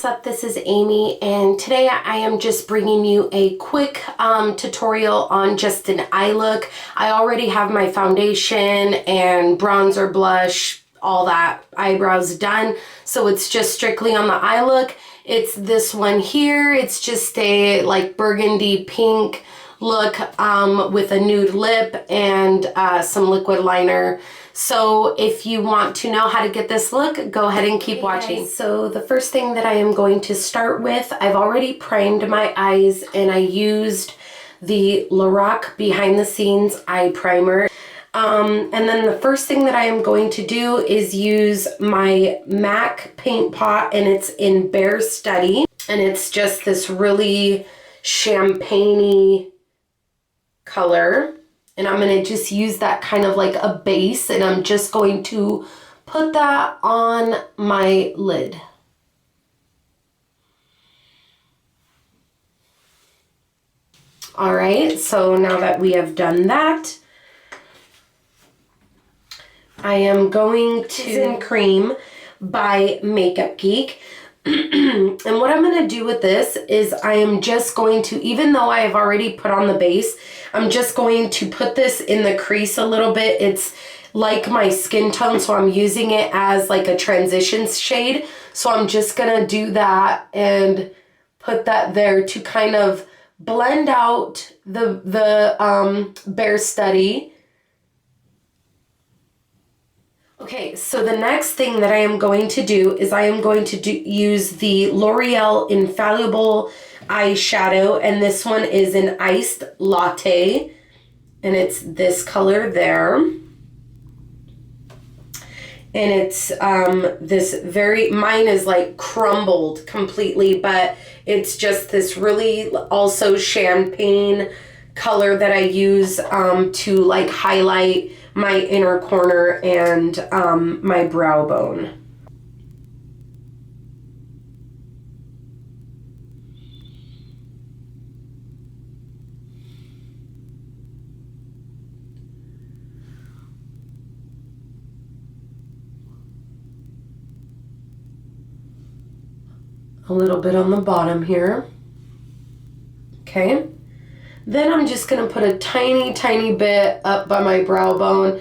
up? This is Amy, and today I am just bringing you a quick tutorial on just an eye look. I already have my foundation and bronzer, blush, all that, eyebrows done, so it's just strictly on the eye look. It's this one here. It's just a like burgundy pink look with a nude lip and some liquid liner. So if you want to know how to get this look, go ahead and keep watching. So the first thing that I am going to start with, I've already primed my eyes and I used the Lorac Behind the Scenes Eye Primer. And then the first thing that I am going to do is use my MAC paint pot, and it's in Bare Study. And it's just this really champagne-y color. And I'm going to just use that kind of like a base, and I'm just going to put that on my lid. All right, so now that we have done that, I am going to Cream by Makeup Geek. And what I'm going to do with this is I am just going to, even though I have already put on the base, I'm just going to put this in the crease a little bit. It's like my skin tone, so I'm using it as like a transition shade. So I'm just going to do that and put that there to kind of blend out the Bare Study. Okay, so the next thing that I am going to do is I am going to use the L'Oreal Infallible eyeshadow, and this one is an Iced Latte, and it's this color there. And it's this very, mine is like crumbled completely, but it's just this really also champagne color that I use to like highlight my inner corner and my brow bone. A little bit on the bottom here. Okay. Then I'm just going to put a tiny bit up by my brow bone.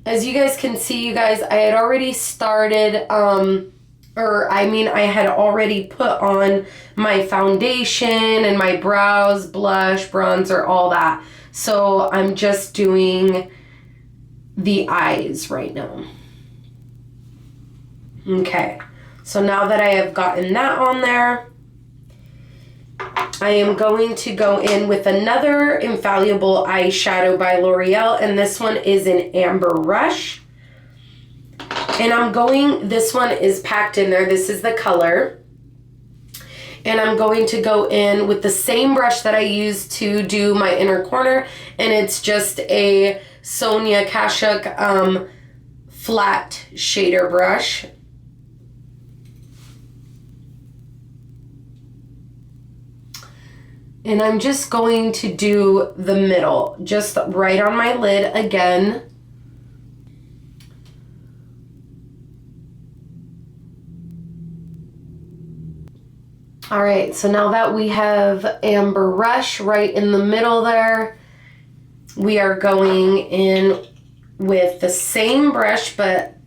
As you guys can see, you guys, I had already started, I had already put on my foundation and my brows, blush, bronzer, all that. So I'm just doing the eyes right now. Okay, so now that I have gotten that on there, I am going to go in with another Infallible eyeshadow by L'Oreal, and this one is in Amber Rush. And this one is packed in there. This is the color. And I'm going to go in with the same brush that I used to do my inner corner, and it's just a Sonia Kashuk flat shader brush. And I'm just going to do the middle, just right on my lid again. All right, so now that we have Amber Rush right in the middle there, we are going in with the same brush, but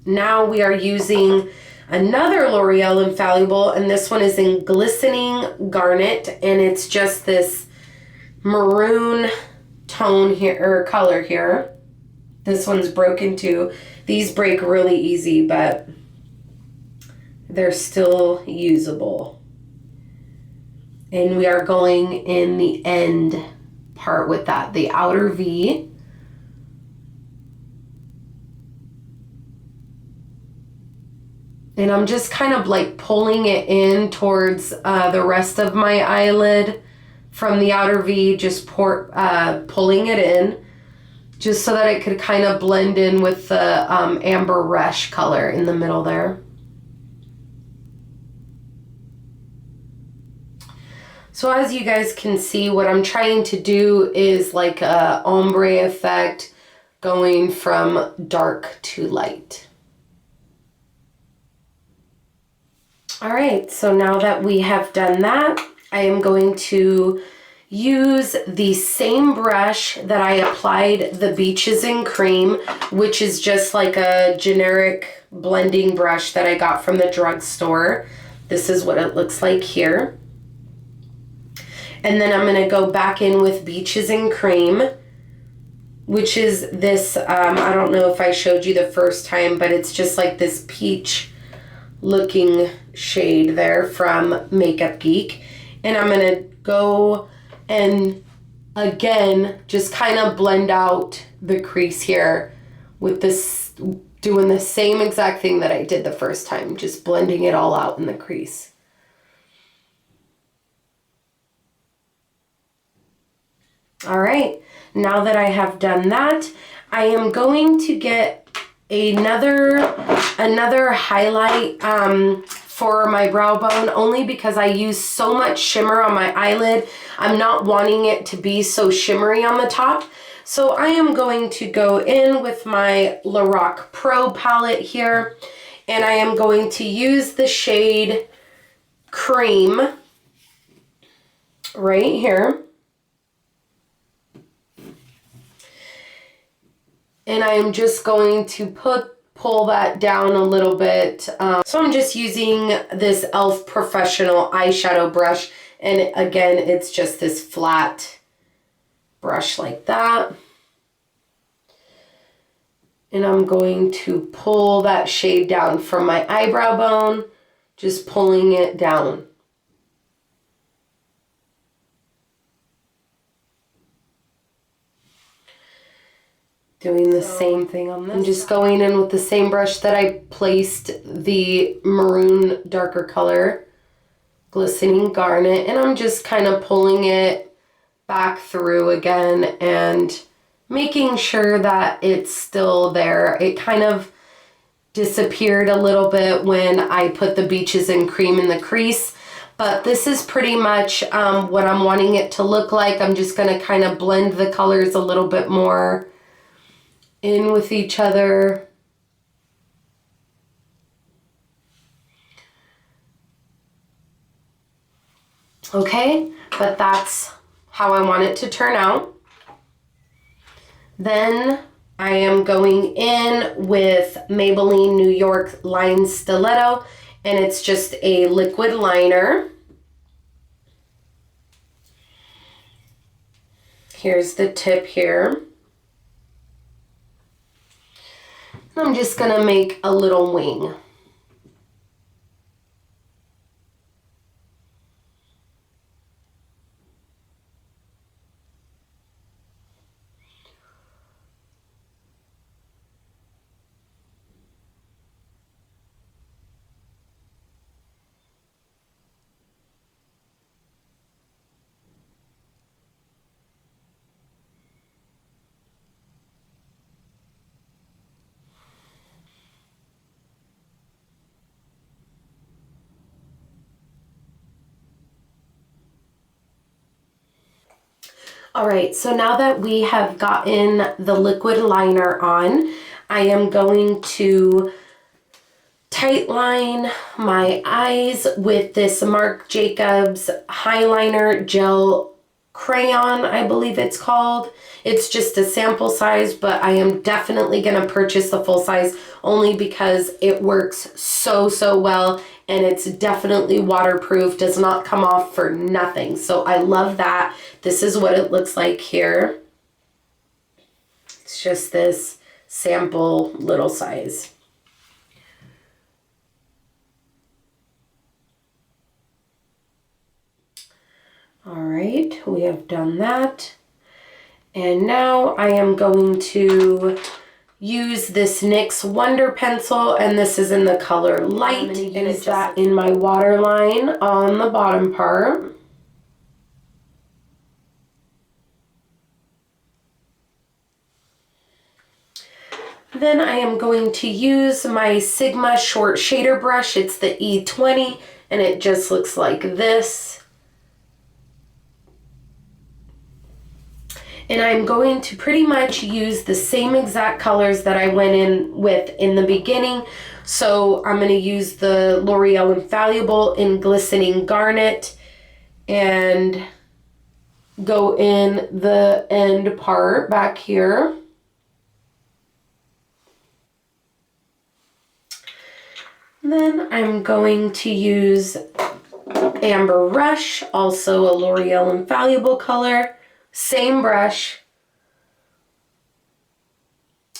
now we are using another L'Oreal Infallible, and this one is in Glistening Garnet, and it's just this maroon tone here, or color here. This one's broken too. These break really easy, but they're still usable. And we are going in the end part with that, the outer V. And I'm just kind of like pulling it in towards the rest of my eyelid from the outer V, just pulling it in, just so that it could kind of blend in with the Amber Rush color in the middle there. So as you guys can see, what I'm trying to do is like a ombre effect going from dark to light. All right, so now that we have done that, I am going to use the same brush that I applied the Beaches in Cream, which is just like a generic blending brush that I got from the drugstore. This is what it looks like here. And then I'm going to go back in with Beaches in Cream, which is this, I don't know if I showed you the first time, but it's just like this peach looking shade there from Makeup Geek. And I'm going to go and again just kind of blend out the crease here with this, doing the same exact thing that I did the first time, just blending it all out in the crease. All right, now that I have done that, I am going to get another highlight for my brow bone, only because I use so much shimmer on my eyelid. I'm not wanting it to be so shimmery on the top. So I am going to go in with my Lorac Pro palette here, and I am going to use the shade Cream right here. And I am just going to pull that down a little bit. So I'm just using this e.l.f. Professional eyeshadow brush. And again, it's just this flat brush like that. And I'm going to pull that shade down from my eyebrow bone, just pulling it down. Doing the same thing on this. I'm just going in with the same brush that I placed the maroon darker color, glistening garnet, and I'm just kind of pulling it back through again and making sure that it's still there. It kind of disappeared a little bit when I put the Beaches in Cream in the crease, but this is pretty much what I'm wanting it to look like. I'm just going to kind of blend the colors a little bit more in with each other. Okay, but that's how I want it to turn out. Then I am going in with Maybelline New York Line Stiletto, and it's just a liquid liner. Here's the tip here. I'm just going to make a little wing. All right, so now that we have gotten the liquid liner on, I am going to tightline my eyes with this Marc Jacobs Highliner Gel Crayon, I believe it's called. It's just a sample size, but I am definitely going to purchase the full size only because it works so well, and it's definitely waterproof, does not come off for nothing. So I love that. This is what it looks like here. It's just this sample little size. All right, we have done that. And now I am going to use this NYX Wonder Pencil, and this is in the color Light. I'm going to use that in my waterline on the bottom part. Then I am going to use my Sigma short shader brush. It's the E20, and it just looks like this. And I'm going to pretty much use the same exact colors that I went in with in the beginning. So I'm going to use the L'Oreal Infallible in Glistening Garnet and go in the end part back here. Then I'm going to use Amber Rush, also a L'Oreal Infallible color, same brush,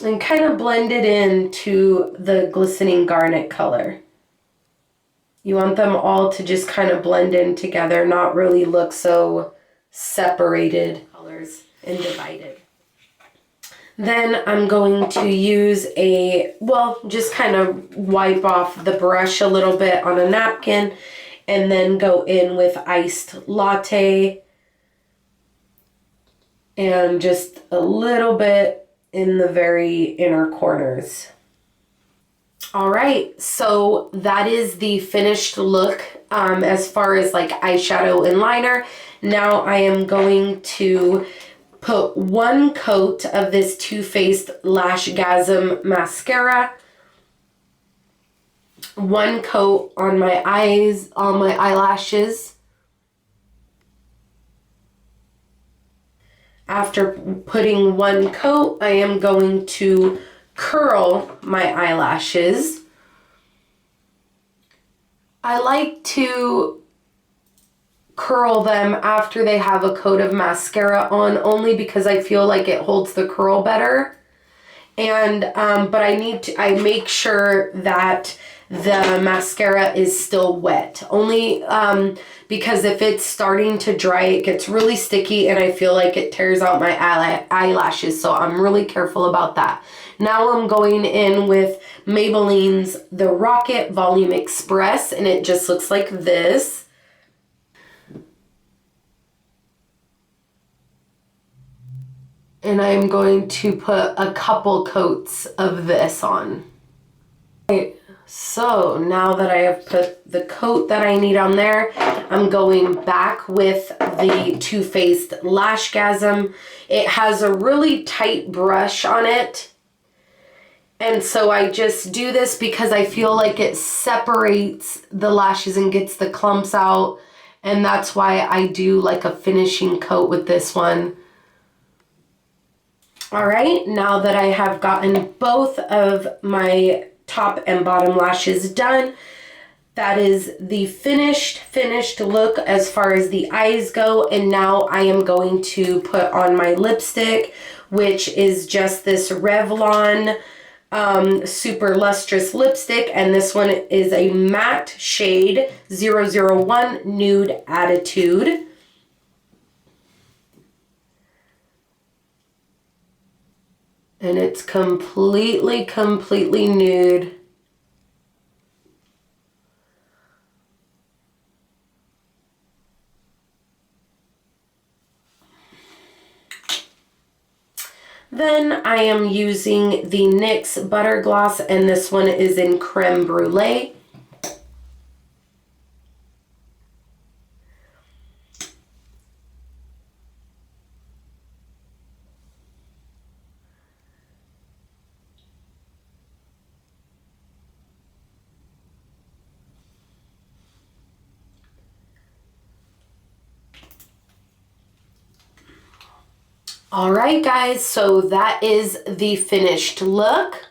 and kind of blend it into the Glistening Garnet color. You want them all to just kind of blend in together, not really look so separated colors and divided. Then I'm going to use just kind of wipe off the brush a little bit on a napkin and then go in with Iced Latte and just a little bit in the very inner corners. All right, so that is the finished look as far as like eyeshadow and liner. Now I am going to put one coat of this Too Faced Lashgasm mascara, one coat on my eyes, on my eyelashes. After putting one coat, I am going to curl my eyelashes. I like to curl them after they have a coat of mascara on, only because I feel like it holds the curl better. And but I make sure that the mascara is still wet, only because if it's starting to dry, it gets really sticky and I feel like it tears out my eyelashes, so I'm really careful about that. Now I'm going in with Maybelline's The Rocket Volume Express, and it just looks like this. And I'm going to put a couple coats of this on. Okay, so now that I have put the coat that I need on there, I'm going back with the Too Faced Lashgasm. It has a really tight brush on it. And so I just do this because I feel like it separates the lashes and gets the clumps out. And that's why I do like a finishing coat with this one. All right, now that I have gotten both of my top and bottom lashes done, that is the finished look as far as the eyes go. And now I am going to put on my lipstick, which is just this Revlon Super Lustrous lipstick. And this one is a matte shade 001 Nude Attitude. And it's completely nude. Then I am using the NYX Butter Gloss, and this one is in Creme Brulee. All right, guys, so that is the finished look.